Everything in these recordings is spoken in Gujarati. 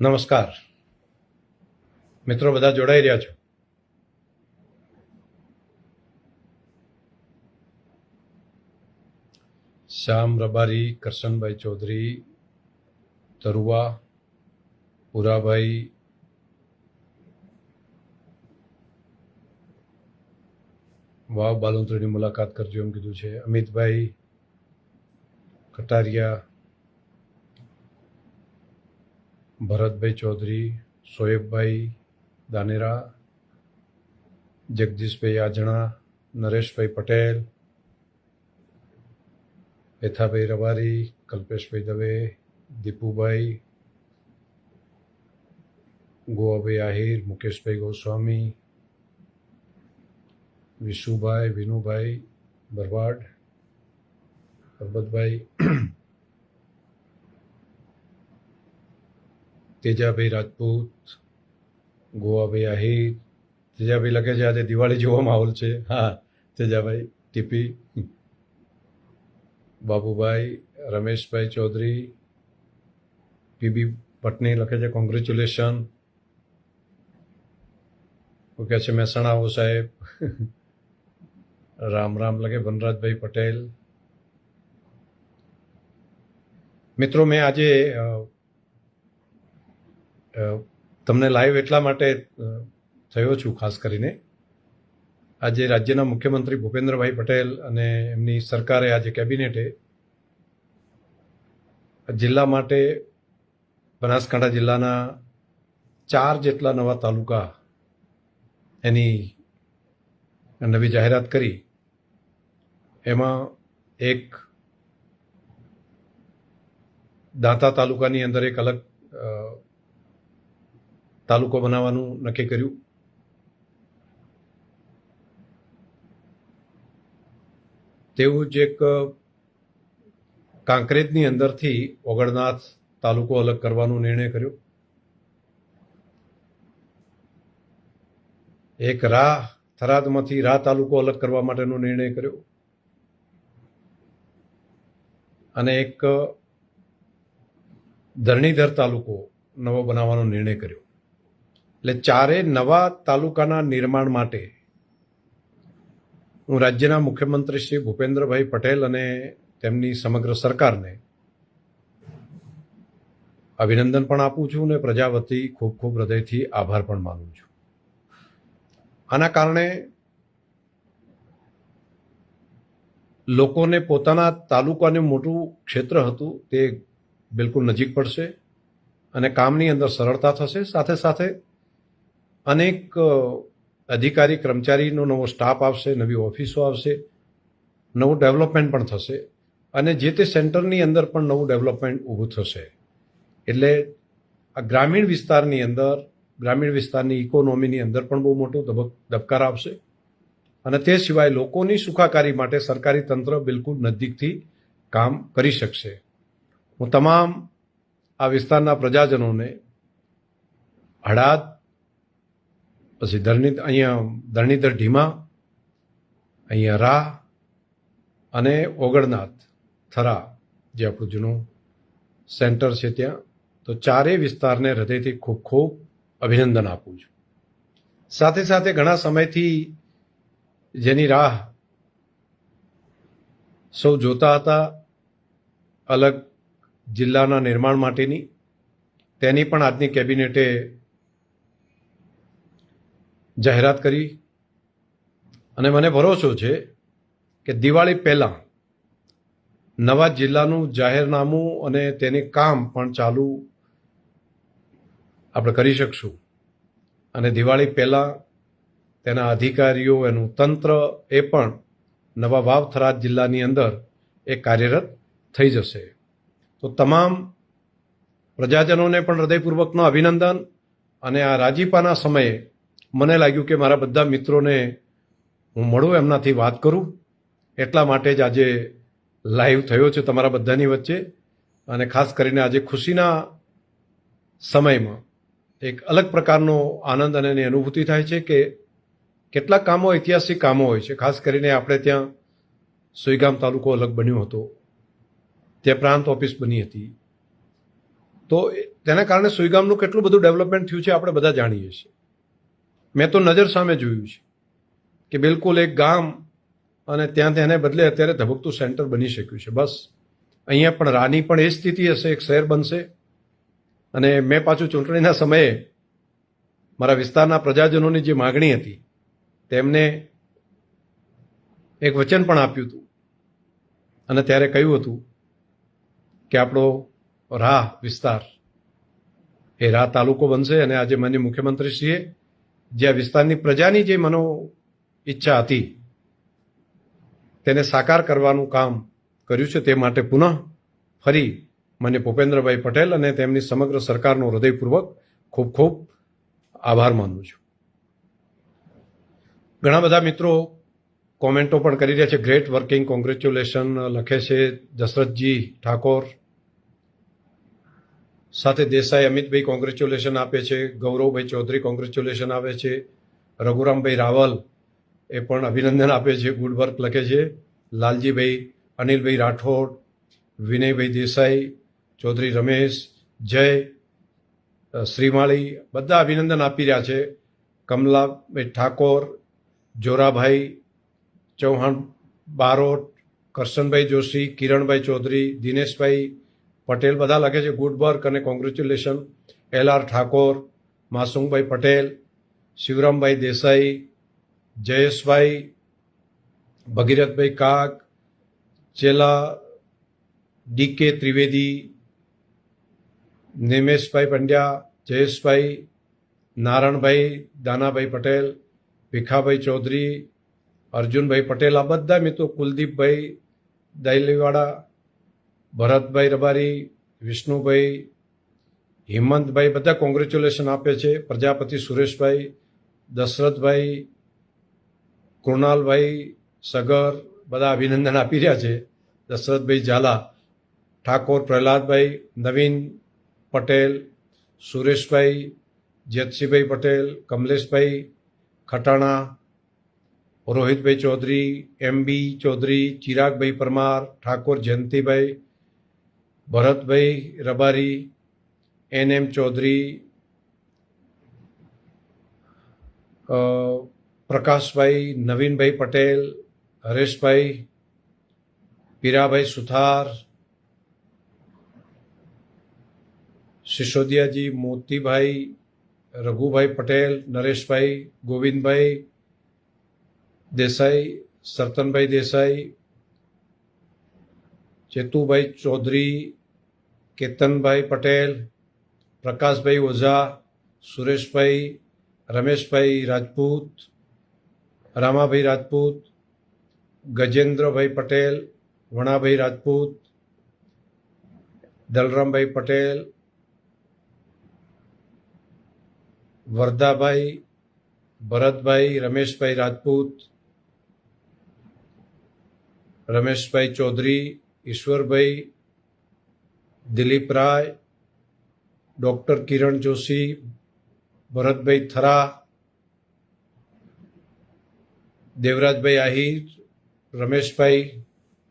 નમસ્કાર મિત્રો, બધા જોડાઈ રહ્યા છો. શ્યામ રબારી, કરશનભાઈ ચૌધરી, તરુવા, પુરાભાઈ, વાવ બાલુંત્રીની મુલાકાત કરજો એમ કીધું છે. અમિતભાઈ કટારિયા, ભરતભાઈ ચૌધરી, સોએબભાઈ દાનેરા, જગદીશભાઈ આજણા, નરેશભાઈ પટેલ, પેથાભાઈ રબારી, કલ્પેશભાઈ દવે, દીપુભાઈ, ગોવાભાઈ આહિર, મુકેશભાઈ ગોસ્વામી, વિશુભાઈ, વિનુભાઈ બરવાડ, પરબતભાઈ, તેજાભાઈ રાજપૂત, ગોવાભાઈ આહિર. તેજાભાઈ લખે છે આજે દિવાળી જેવો માહોલ છે. હા તેજાભાઈ, ટીપી, બાબુભાઈ, રમેશભાઈ ચૌધરી, પીબી પટની લખે છે કોંગ્રેચ્યુલેશન. કહે છે મહેસાણા આવો સાહેબ. રામ રામ લખે વનરાજભાઈ પટેલ. મિત્રો, મેં આજે તમને લાઈવ એટલા માટે થયો છું, ખાસ કરીને આજે રાજ્યના મુખ્યમંત્રી ભૂપેન્દ્રભાઈ પટેલ અને એમની સરકારે આજે કેબિનેટે જિલ્લા માટે બનાસકાંઠા જિલ્લાના 4 જેટલા નવા તાલુકા એની નવી જાહેરાત કરી. એમાં એક દાંતા તાલુકાની અંદર એક અલગ તાલુકો બનાવવાનું નક્કી કર્યું. તેવું જ એક કાંકરેજની અંદરથી ઓગળનાથ તાલુકો અલગ કરવાનો નિર્ણય કર્યો. એક થરાદમાંથી તાલુકો અલગ કરવા માટેનો નિર્ણય કર્યો. અને એક ધરણીધર તાલુકો નવો બનાવવાનો નિર્ણય કર્યો. એટલે 4 નવા તાલુકાના નિર્માણ માટે હું રાજ્યના મુખ્યમંત્રી શ્રી ભૂપેન્દ્રભાઈ પટેલ અને તેમની સમગ્ર સરકારને અભિનંદન પણ આપું છું અને પ્રજા વતી ખૂબ ખૂબ હૃદયથી આભાર પણ માનું છું. આના કારણે લોકોને પોતાના તાલુકાનું મોટું ક્ષેત્ર હતું તે બિલકુલ નજીક પડશે અને કામની અંદર સરળતા થશે. સાથે સાથે અનેક અધિકારી કર્મચારીનો નવો સ્ટાફ આવશે, નવી ઓફિસો આવશે, નવું ડેવલપમેન્ટ પણ થશે અને જે તે સેન્ટરની અંદર પણ નવું ડેવલપમેન્ટ ઊભું થશે. એટલે આ ગ્રામીણ વિસ્તારની ઇકોનોમીની અંદર પણ બહુ મોટો ધબકાર આવશે. અને તે સિવાય લોકોની સુખાકારી માટે સરકારી તંત્ર બિલકુલ નજીકથી કામ કરી શકશે. હું તમામ આ વિસ્તારના પ્રજાજનોને હળાદ, પછી ધરણીધર ઢીમા, અહીંયા અને ઓગળનાથ થરા જે આપણું જૂનું સેન્ટર છે ત્યાં, તો 4 વિસ્તારને હૃદયથી ખૂબ ખૂબ અભિનંદન આપું છું. સાથે સાથે ઘણા સમયથી જેની રાહ સૌ જોતા હતા અલગ જિલ્લાના નિર્માણ માટેની, તેની પણ આજની કેબિનેટે જાહેરાત કરી. અને મને ભરોસો છે કે દિવાળી પહેલાં નવા જિલ્લાનું જાહેરનામું અને તેની કામ પણ ચાલુ આપણે કરી શકશું. અને દિવાળી પહેલાં તેના અધિકારીઓ, એનું તંત્ર એ પણ નવા વાવ થરાદ જિલ્લાની અંદર એ કાર્યરત થઈ જશે. તો તમામ પ્રજાજનોને પણ હૃદયપૂર્વકનો અભિનંદન. અને આ રાજીપાના સમયે મને લાગ્યું કે મારા બધા મિત્રોને હું મળું, એમનાથી વાત કરું, એટલા માટે જ આજે લાઈવ થયો છે તમારા બધાની વચ્ચે. અને ખાસ કરીને આજે ખુશીના સમયમાં એક અલગ પ્રકારનો આનંદ અને એની અનુભૂતિ થાય છે કે કેટલાક કામો ઐતિહાસિક કામો હોય છે. ખાસ કરીને આપણે ત્યાં સુઈગામ તાલુકો અલગ બન્યો હતો તે પ્રાંત ઓફિસ બની હતી. તો તેના કારણે સુઈગામનું કેટલું બધું ડેવલપમેન્ટ થયું છે આપણે બધા જાણીએ છીએ. મેં તો નજર સામે જોયું છે કે બિલકુલ એક ગામ અને ત્યાં તેને બદલે અત્યારે ધબકતું સેન્ટર બની શક્યું છે. બસ અહીંયા પણ રાની પણ એ સ્થિતિ હશે, એક શહેર બનશે. અને મેં પાછું ચૂંટણીના સમયે મારા વિસ્તારના પ્રજાજનોની જે માગણી હતી તેમને એક વચન પણ આપ્યું હતું અને ત્યારે કહ્યું હતું કે આપણો રાહ વિસ્તાર એ રાહ તાલુકો બનશે. અને આજે માનનીય મુખ્યમંત્રીશ્રીએ જે આ વિસ્તારની પ્રજાની જે મનો ઈચ્છા હતી તેને સાકાર કરવાનું કામ કર્યું છે. તે માટે પુનઃ ફરી માનનીય ભૂપેન્દ્રભાઈ પટેલ અને તેમની સમગ્ર સરકારનો હૃદયપૂર્વક ખૂબ ખૂબ આભાર માનું છું. ઘણા બધા મિત્રો કોમેન્ટો પણ કરી રહ્યા છે. ગ્રેટ વર્કિંગ, કોંગ્રેચ્યુલેશન લખે છે દશરથજી ઠાકોર. સાથે દેસાઈ અમિતભાઈ કોંગ્રેચ્યુલેશન આપે છે. ગૌરવભાઈ ચૌધરી કોંગ્રેચ્યુલેશન આપે છે. રઘુરામભાઈ રાવલ એ પણ અભિનંદન આપે છે, ગુડ વર્ક લખે છે. લાલજીભાઈ, અનિલભાઈ રાઠોડ, વિનયભાઈ દેસાઈ, ચૌધરી રમેશ, જય શ્રીમાળી બધા અભિનંદન આપી રહ્યા છે. કમલાભાઈ ઠાકોર, જોરાભાઈ ચૌહાણ બારોટ, કરશનભાઈ જોશી, કિરણભાઈ ચૌધરી, દિનેશભાઈ પટેલ બધા લખે છે ગુડ વર્ક અને કોંગ્રેચ્યુલેશન. LR ઠાકોર, માસુમભાઈ પટેલ, શિવરામભાઈ દેસાઈ, જયેશભાઈ, ભગીરથભાઈ કાક, ચેલા, DK ત્રિવેદી, નિમેશભાઈ પંડ્યા, જયેશભાઈ, નારણભાઈ, દાનાભાઈ પટેલ, ભીખાભાઈ ચૌધરી, અર્જુનભાઈ પટેલ, આ બધા મિત્રો, કુલદીપભાઈ દૈલીવાડા, ભરતભાઈ રબારી, વિષ્ણુભાઈ, હિંમતભાઈ બધા કોંગ્રેચ્યુલેશન આપે છે. પ્રજાપતિ સુરેશભાઈ, દશરથભાઈ, કૃણાલભાઈ સગર બધા અભિનંદન આપી રહ્યા છે. દશરથભાઈ ઝાલા, ઠાકોર પ્રહલાદભાઈ, નવીન પટેલ, સુરેશભાઈ, જેતસિંહભાઈ પટેલ, કમલેશભાઈ ખટાણા, રોહિતભાઈ ચૌધરી, MB ચૌધરી, ચિરાગભાઈ પરમાર, ઠાકોર જયંતિભાઈ, ભરતભાઈ રબારી, NM ચૌધરી, પ્રકાશભાઈ, નવીનભાઈ પટેલ, હરેશભાઈ, પીરાભાઈ સુથાર, સિસોદિયાજી, મોતીભાઈ, રઘુભાઈ પટેલ, નરેશભાઈ, ગોવિંદભાઈ દેસાઈ, સરતનભાઈ દેસાઈ, ચેતુભાઈ ચૌધરી, કેતનભાઈ પટેલ, પ્રકાશભાઈ ઓઝા, સુરેશભાઈ, રમેશભાઈ રાજપૂત, રામાભાઈ રાજપૂત, ગજેન્દ્રભાઈ પટેલ, વણાભાઈ રાજપૂત, દલરામભાઈ પટેલ, વરદાભાઈ, ભરતભાઈ, રમેશભાઈ રાજપૂત, રમેશભાઈ ચૌધરી, ઈશ્વરભાઈ, દિલીપ રાય, ડૉક્ટર કિરણ જોશી, ભરતભાઈ થરા, દેવરાજભાઈ આહિર, રમેશભાઈ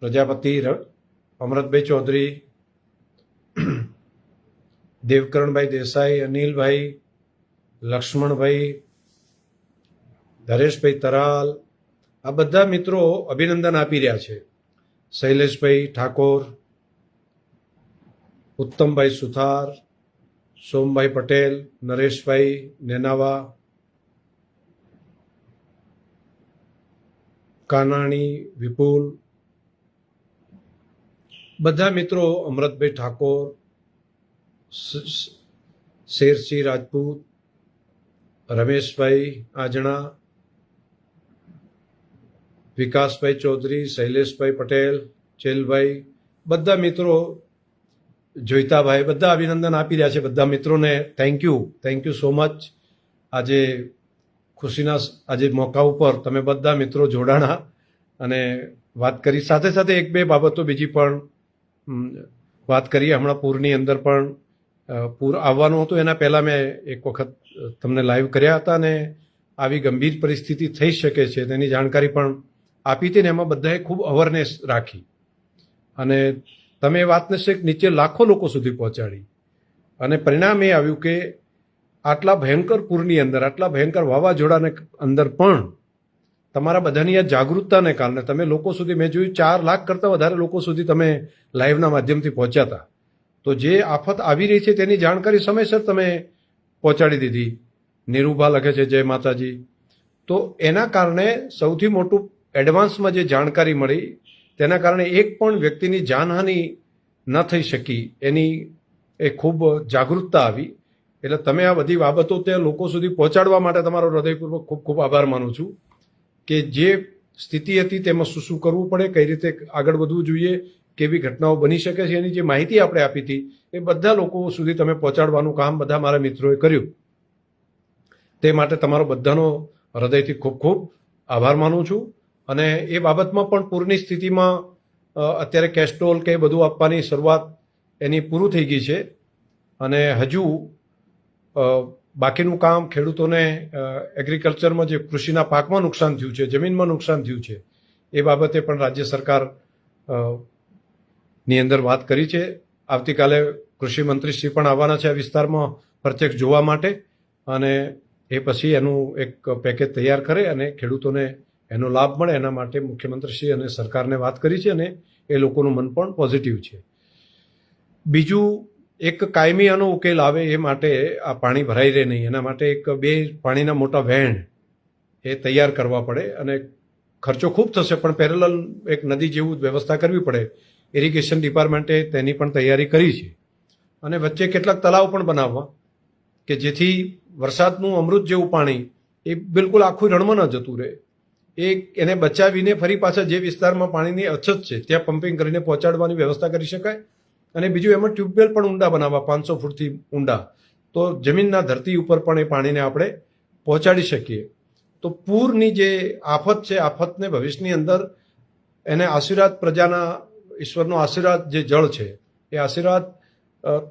પ્રજાપતિ, અમરતભાઈ ચૌધરી, દેવકરણભાઈ દેસાઈ, અનિલભાઈ, લક્ષ્મણભાઈ, ધરેશભાઈ તરાલ આ બધા મિત્રો અભિનંદન આપી રહ્યા છે. શૈલેષભાઈ ઠાકોર, ઉત્તમભાઈ સુથાર, સોમભાઈ પટેલ, નરેશભાઈ નેનાવા, કાનાણી વિપુલ બધા મિત્રો, અમરતભાઈ ઠાકોર, શેરસિંહ રાજપૂત, રમેશભાઈ આજણા, વિકાસભાઈ ચૌધરી, શૈલેષભાઈ પટેલ, ચેલભાઈ બધા મિત્રો, જોઈતાભાઈ બધા અભિનંદન આપી રહ્યા છે. બધા મિત્રોને થેન્ક યુ સો મચ. આજે ખુશીના આજે મોકા ઉપર તમે બધા મિત્રો જોડાણા અને વાત કરી. સાથે સાથે એક બે બાબતો બીજી પણ વાત કરીએ. હમણાં પૂરની અંદર પણ પૂર આવવાનું હતું, એના પહેલાં મેં એક વખત તમને લાઈવ કર્યા હતા અને આવી ગંભીર પરિસ્થિતિ થઈ શકે છે તેની જાણકારી પણ આપી હતી ને એમાં બધાએ ખૂબ અવેરનેસ રાખી અને તમે એ વાતને છેક નીચે લાખો લોકો સુધી પહોંચાડી અને પરિણામ એ આવ્યું કે આટલા ભયંકર પૂરની અંદર, આટલા ભયંકર વાવાઝોડાને અંદર પણ તમારા બધાની આ જાગૃતતાને કારણે તમે લોકો સુધી, મેં જોયું 4 લાખ કરતાં વધારે લોકો સુધી તમે લાઈવના માધ્યમથી પહોંચ્યા હતા. તો જે આફત આવી રહી છે તેની જાણકારી સમયસર તમે પહોંચાડી દીધી. નીરુભા લખે છે જય માતાજી. તો એના કારણે સૌથી મોટું એડવાન્સમાં જે જાણકારી મળી તેના કારણે એક પણ વ્યક્તિની જાનહાનિ ન થઈ શકી, એની એ ખૂબ જાગૃતતા આવી. એટલે તમે આ બધી બાબતો તે લોકો સુધી પહોંચાડવા માટે તમારો હૃદયપૂર્વક ખૂબ ખૂબ આભાર માનું છું કે જે સ્થિતિ હતી તેમાં શું શું કરવું પડે, કઈ રીતે આગળ વધવું જોઈએ, કેવી ઘટનાઓ બની શકે છે, એની જે માહિતી આપણે આપી હતી એ બધા લોકો સુધી તમે પહોંચાડવાનું કામ બધા મારા મિત્રોએ કર્યું. તે માટે તમારો બધાનો હૃદયથી ખૂબ ખૂબ આભાર માનું છું. અને એ બાબતમાં પણ પૂરની સ્થિતિમાં અત્યારે કેસ્ટ્રોલ કે બધું આપવાની શરૂઆત એની પૂરું થઈ ગઈ છે અને હજુ બાકીનું કામ ખેડૂતોને એગ્રીકલ્ચરમાં જે કૃષિના પાકમાં નુકસાન થયું છે, જમીનમાં નુકસાન થયું છે, એ બાબતે પણ રાજ્ય સરકાર ની અંદર વાત કરી છે. આવતીકાલે કૃષિ મંત્રીશ્રી પણ આવવાના છે આ વિસ્તારમાં પ્રત્યક્ષ જોવા માટે અને એ પછી એનું એક પેકેજ તૈયાર કરે અને ખેડૂતોને એનો લાભ મળે એના માટે મુખ્યમંત્રીશ્રી અને સરકારને વાત કરી છે અને એ લોકોનું મન પણ પોઝિટિવ છે. બીજું, એક કાયમી આનો ઉકેલ આવે એ માટે આ પાણી ભરાઈ રહે નહીં એના માટે 2 પાણીના મોટા વહેણ એ તૈયાર કરવા પડે અને ખર્ચો ખૂબ થશે પણ પેરેલલ એક નદી જેવું વ્યવસ્થા કરવી પડે. ઇરિગેશન ડિપાર્ટમેન્ટે તેની પણ તૈયારી કરી છે અને વચ્ચે કેટલાક તળાવ પણ બનાવવા કે જેથી વરસાદનું અમૃત જેવું પાણી એ બિલકુલ આખું રણમાં ન જતું રહે, એને બચાવીને ફરી પાછા જે વિસ્તારમાં પાણીની અછત છે ત્યાં પમ્પિંગ કરીને પહોંચાડવાની વ્યવસ્થા કરી શકાય. અને બીજું, એમાં ટ્યુબવેલ પણ ઊંડા બનાવવા 500 ફૂટથી ઊંડા, તો જમીનના ધરતી ઉપર પણ એ પાણીને આપણે પહોંચાડી શકીએ. તો પૂરની જે આફત છે, આફતને ભવિષ્યની અંદર એને આશીર્વાદ, પ્રજાના ઈશ્વરનો આશીર્વાદ જે જળ છે એ આશીર્વાદ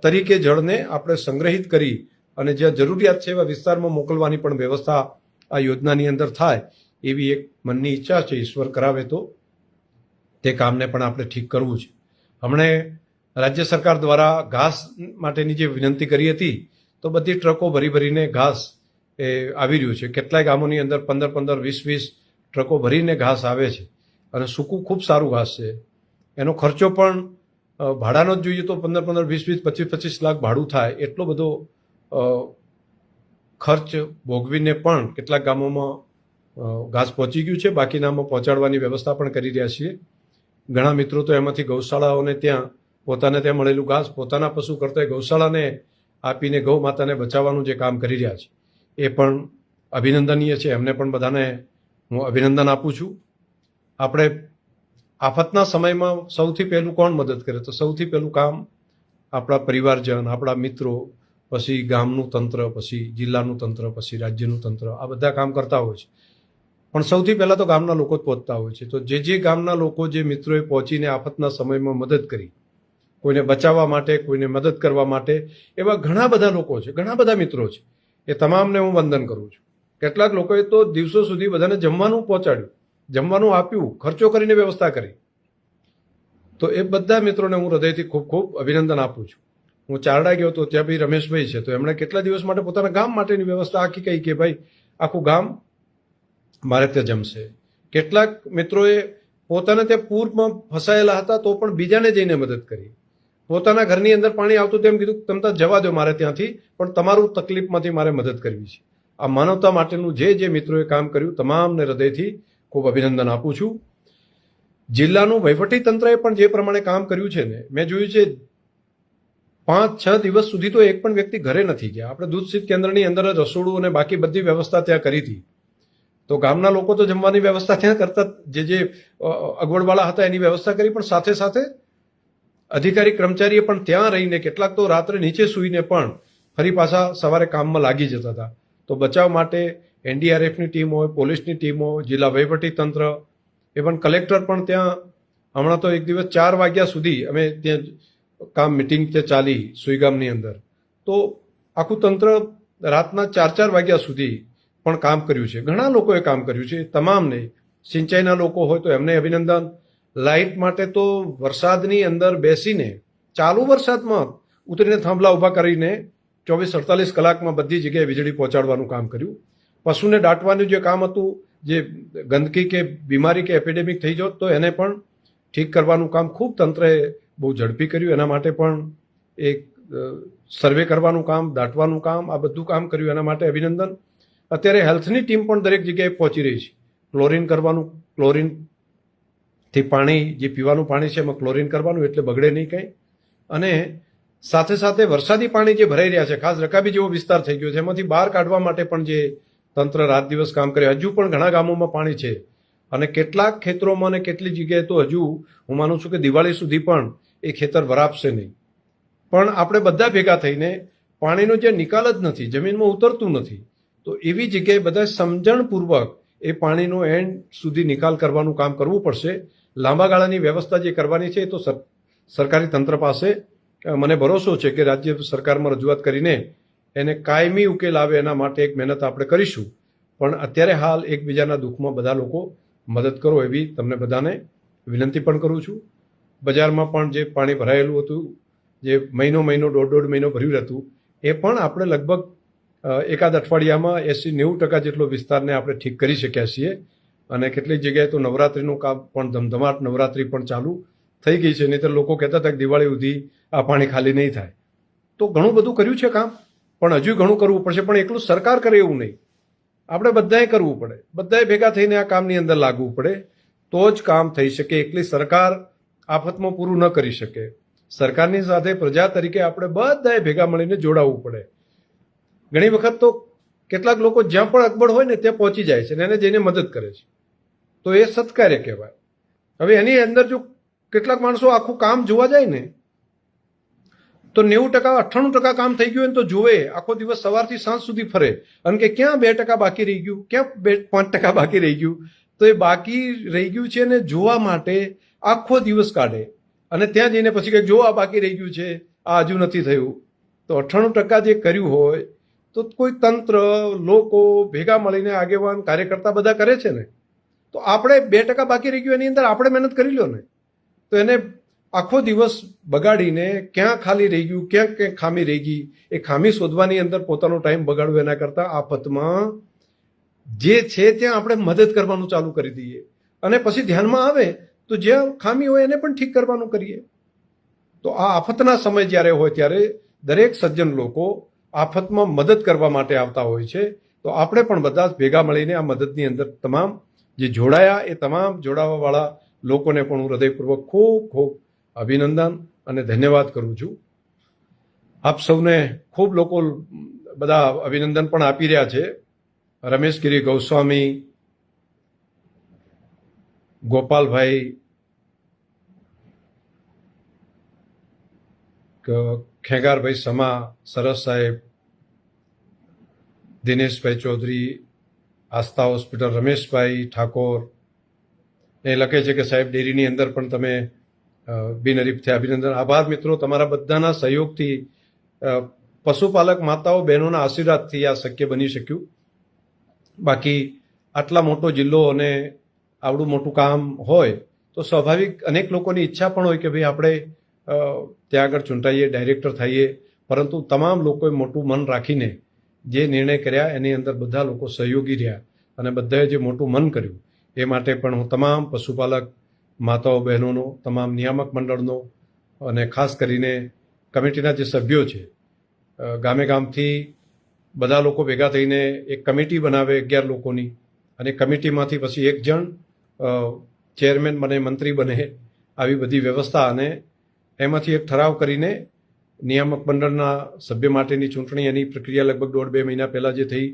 તરીકે જળને આપણે સંગ્રહિત કરી અને જ્યાં જરૂરિયાત છે એવા વિસ્તારમાં મોકલવાની પણ વ્યવસ્થા આ યોજનાની અંદર થાય એવી એક મનની ઈચ્છા છે. ઈશ્વર કરાવે તો તે કામને પણ આપણે ઠીક કરવું છે. હમણે રાજ્ય સરકાર દ્વારા ઘાસ માટેની જે વિનંતી કરી હતી તો બધી ટ્રકો ભરીને ઘાસ એ આવી રહ્યું છે. કેટલાય ગામોની અંદર 15-15, 20-20 ટ્રકો ભરીને ઘાસ આવે છે અને સૂકું ખૂબ સારું ઘાસ છે. એનો ખર્ચો પણ ભાડાનો જ જોઈએ તો 15-15, 20-20, 25-25 લાખ ભાડું થાય એટલો બધો ખર્ચ ભોગવીને પણ કેટલાક ગામોમાં ઘાસ પહોંચી ગયું છે. બાકીનામાં પહોંચાડવાની વ્યવસ્થા પણ કરી રહ્યા છીએ. ઘણા મિત્રો તો એમાંથી ગૌશાળાઓને ત્યાં પોતાને ત્યાં મળેલું ઘાસ પોતાના પશુ કરતા ગૌશાળાને આપીને ગૌ માતાને બચાવવાનું જે કામ કરી રહ્યા છે એ પણ અભિનંદનીય છે. એમને પણ બધાને હું અભિનંદન આપું છું. આપણે આફતના સમયમાં સૌથી પહેલું કોણ મદદ કરે તો સૌથી પહેલું કામ આપણા પરિવારજન, આપણા મિત્રો, પછી ગામનું તંત્ર, પછી જિલ્લાનું તંત્ર, પછી રાજ્યનું તંત્ર, આ બધા કામ કરતા હોય છે. પણ સૌથી પહેલાં તો ગામના લોકો જ પહોંચતા હોય છે. તો જે ગામના લોકો, જે મિત્રોએ પહોંચીને આફતના સમયમાં મદદ કરી, કોઈને બચાવવા માટે, કોઈને મદદ કરવા માટે, એવા ઘણા બધા લોકો છે, ઘણા બધા મિત્રો છે. એ તમામને હું વંદન કરું છું. કેટલાક લોકોએ તો દિવસો સુધી બધાને જમવાનું પહોંચાડ્યું, જમવાનું આપ્યું, ખર્ચો કરીને વ્યવસ્થા કરી. તો એ બધા મિત્રોને હું હૃદયથી ખૂબ ખૂબ અભિનંદન આપું છું. હું ચારડા ગયો તો ત્યાં બી રમેશભાઈ છે, તો એમણે કેટલા દિવસ માટે પોતાના ગામ માટેની વ્યવસ્થા આખી કહી કે ભાઈ આખું ગામ મારે ત્યાં જમશે. કેટલાક મિત્રોએ પોતાને ત્યાં પૂરમાં ફસાયેલા હતા તો પણ બીજાને જઈને મદદ કરી. પોતાના ઘરની અંદર પાણી આવતું તેમ કીધું તમે તો જવા દો મારે ત્યાંથી, પણ તમારું તકલીફમાંથી મારે મદદ કરવી છે. આ માનવતા માટેનું જે મિત્રોએ કામ કર્યું તમામને હૃદયથી ખૂબ અભિનંદન આપું છું. જિલ્લાનું વહીવટી તંત્રએ પણ જે પ્રમાણે કામ કર્યું છે ને, મેં જોયું છે 5-6 દિવસ સુધી તો એક પણ વ્યક્તિ ઘરે નથી ગયા. આપણે દૂધ શીત કેન્દ્રની અંદર જ રસોડું અને બાકી બધી વ્યવસ્થા ત્યાં કરી હતી. તો ગામના લોકો તો જમવાની વ્યવસ્થા ત્યાં કરતા, જે અગવડવાળા હતા એની વ્યવસ્થા કરી, પણ સાથે સાથે અધિકારી કર્મચારીએ પણ ત્યાં રહીને કેટલાક તો રાત્રે નીચે સૂઈને પણ ફરી પાછા સવારે કામમાં લાગી જતા હતા. તો બચાવ માટે NDRFની ટીમ હોય, પોલીસની ટીમ હોય, જિલ્લા વહીવટી તંત્ર, ઇવન કલેક્ટર પણ ત્યાં. હમણાં તો એક દિવસ 4 વાગ્યા સુધી અમે ત્યાં કામ મિટિંગ ત્યાં ચાલી સુઈગામની અંદર. તો આખું તંત્ર રાતના 4-4 વાગ્યા સુધી પણ કામ કર્યું છે. ઘણા લોકોએ કામ કર્યું છે. તમામને સિંચાઈના લોકો હોય તો એમને અભિનંદન, લાઇટ માટે તો વરસાદની અંદર બેસીને ચાલુ વરસાદમાં ઉતરીને થાંભલા ઊભા કરીને 24-48 કલાકમાં બધી જગ્યાએ વીજળી પહોંચાડવાનું કામ કર્યું. પશુને દાટવાનું જે કામ હતું, જે ગંદકી કે બીમારી કે એપિડેમિક થઈ જોત તો એને પણ ઠીક કરવાનું કામ ખૂબ તંત્રએ બહુ ઝડપી કર્યું. એના માટે પણ એક સર્વે કરવાનું કામ, દાટવાનું કામ, આ બધું કામ કર્યું. એના માટે અભિનંદન. અત્યારે હેલ્થની ટીમ પણ દરેક જગ્યાએ પહોંચી રહી છે. ક્લોરિન કરવાનું, ક્લોરિનથી પાણી, જે પીવાનું પાણી છે એમાં ક્લોરિન કરવાનું એટલે બગડે નહીં કંઈ. અને સાથે સાથે વરસાદી પાણી જે ભરાઈ રહ્યા છે, ખાસ રકાબી જેવો વિસ્તાર થઈ ગયો છે, એમાંથી બહાર કાઢવા માટે પણ જે તંત્ર રાત દિવસ કામ કરે. હજુ પણ ઘણા ગામોમાં પાણી છે અને કેટલાક ખેતરોમાં અને કેટલી જગ્યાએ તો હજુ હું માનું છું કે દિવાળી સુધી પણ એ ખેતર વરાપશે નહીં. પણ આપણે બધા ભેગા થઈને પાણીનો જે નિકાલ જ નથી, જમીનમાં ઉતરતું નથી, તો એવી જગ્યાએ બધા સમજણપૂર્વક એ પાણીનો એન્ડ સુધી નિકાલ કરવાનું કામ કરવું પડશે. લાંબા ગાળાની વ્યવસ્થા જે કરવાની છે એ તો સરકારી તંત્ર પાસે મને ભરોસો છે કે રાજ્ય સરકારમાં રજૂઆત કરીને એને કાયમી ઉકેલ આવે એના માટે એક મહેનત આપણે કરીશું. પણ અત્યારે હાલ એકબીજાના દુઃખમાં બધા લોકો મદદ કરો એવી તમને બધાને વિનંતી પણ કરું છું. બજારમાં પણ જે પાણી ભરાયેલું હતું, જે મહિનો 1.5 મહિનો ભર્યું હતું, એ પણ આપણે લગભગ એકાદ અઠવાડિયામાં 80-90% જેટલો વિસ્તારને આપણે ઠીક કરી શક્યા છીએ. અને કેટલીક જગ્યાએ તો નવરાત્રિનું કામ પણ ધમધમાટ નવરાત્રિ પણ ચાલુ થઈ ગઈ છે. નહીં તો લોકો કહેતા હતા કે દિવાળી સુધી આ પાણી ખાલી નહીં થાય. તો ઘણું બધું કર્યું છે કામ, પણ હજુ ઘણું કરવું પડશે. પણ એકલું સરકાર કરે એવું નહીં, આપણે બધાએ કરવું પડે. બધાએ ભેગા થઈને આ કામની અંદર લાગવું પડે, તો જ કામ થઈ શકે. એકલી સરકાર આફતમાં પૂરું ન કરી શકે. સરકારની સાથે પ્રજા તરીકે આપણે બધાએ ભેગા મળીને જોડાવવું પડે. ઘણી વખત તો કેટલાક લોકો જ્યાં પણ અગવડ હોય ને ત્યાં પહોંચી જાય છે અને એને જઈને મદદ કરે છે, તો એ સત્કાર્ય કહેવાય. હવે એની અંદર જો કેટલાક માણસો આખું કામ જોવા જાય ને તો 90%-98% કામ થઈ ગયું ને તો જોવે, આખો દિવસ સવારથી સાંજ સુધી ફરે અને કે ક્યાં 2% બાકી રહી ગયું, ક્યાં 5% બાકી રહી ગયું. તો એ બાકી રહી ગયું છે ને જોવા માટે આખો દિવસ કાઢે અને ત્યાં જઈને પછી કંઈક જો આ બાકી રહી ગયું છે, આ હજુ નથી થયું. તો 98% જે કર્યું હોય તો કોઈ તંત્ર, લોકો ભેગા મળીને આગેવાન, કાર્યકર્તા બધા કરે છે ને, તો આપણે 2% બાકી રહી ગયું એની અંદર આપણે મહેનત કરી લો ને, તો એને આખો દિવસ બગાડીને ક્યાં ખાલી રહી ગયું, ક્યાં ક્યાં ખામી રહી ગઈ, એ ખામી શોધવાની અંદર પોતાનો ટાઈમ બગાડવો એના કરતાં આફતમાં જે છે ત્યાં આપણે મદદ કરવાનું ચાલુ કરી દઈએ અને પછી ધ્યાનમાં આવે તો જ્યાં ખામી હોય એને પણ ઠીક કરવાનું કરીએ. તો આ આફતના સમય જ્યારે હોય ત્યારે દરેક સજ્જન લોકો આફતમાં મદદ કરવા માટે આવતા હોય છે. તો આપણે પણ બધા જ ભેગા મળીને આ મદદની અંદર તમામ જે જોડાયા એ તમામ જોડાવાવાળા લોકોને પણ હું હૃદયપૂર્વક ખૂબ ખૂબ અભિનંદન અને ધન્યવાદ કરું છું. આપ સૌને ખૂબ લોકો બધા અભિનંદન પણ આપી રહ્યા છે. રમેશગીરી ગોસ્વામી, ગોપાલભાઈ, ખેગારભાઈ સમા, સરસ સાહેબ, દિનેશભાઈ ચૌધરી, આસ્થા હોસ્પિટલ, રમેશભાઈ ઠાકોર એ લખે છે કે સાહેબ ડેરીની અંદર પણ તમે બિનહરીફથી અભિનંદન. આભાર મિત્રો, તમારા બધાના સહયોગથી, પશુપાલક માતાઓ બહેનોના આશીર્વાદથી આ શક્ય બની શક્યું. બાકી આટલા મોટો જિલ્લો અને આવડું મોટું કામ હોય તો સ્વાભાવિક અનેક લોકોની ઈચ્છા પણ હોય કે ભાઈ આપણે ત્યાં આગળ ચૂંટાઈએ, ડાયરેક્ટર થઈએ, પરંતુ તમામ લોકોએ મોટું મન રાખીને જે નિર્ણય કર્યા એની અંદર બધા લોકો સહયોગી રહ્યા અને બધાએ જે મોટું મન કર્યું એ માટે પણ હું તમામ પશુપાલક માતાઓ બહેનોનો, તમામ નિયામક મંડળનો અને ખાસ કરીને કમિટીના જે સભ્યો છે, ગામે ગામથી બધા લોકો ભેગા થઈને એક કમિટી બનાવે 11 લોકોની, અને કમિટીમાંથી પછી 1 જણ ચેરમેન બને, મંત્રી બને, આવી બધી વ્યવસ્થા. અને એમાંથી એક ઠરાવ કરીને નિયામક મંડળના સભ્ય માટેની ચૂંટણી, એની પ્રક્રિયા લગભગ 1.5-2 મહિના પહેલાં જે થઈ,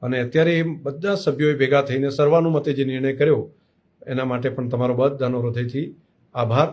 અને અત્યારે એ બધા સભ્યોએ ભેગા થઈને સર્વાનુમતે જે નિર્ણય કર્યો એના માટે પણ તમારો બધાનો હૃદયથી આભાર.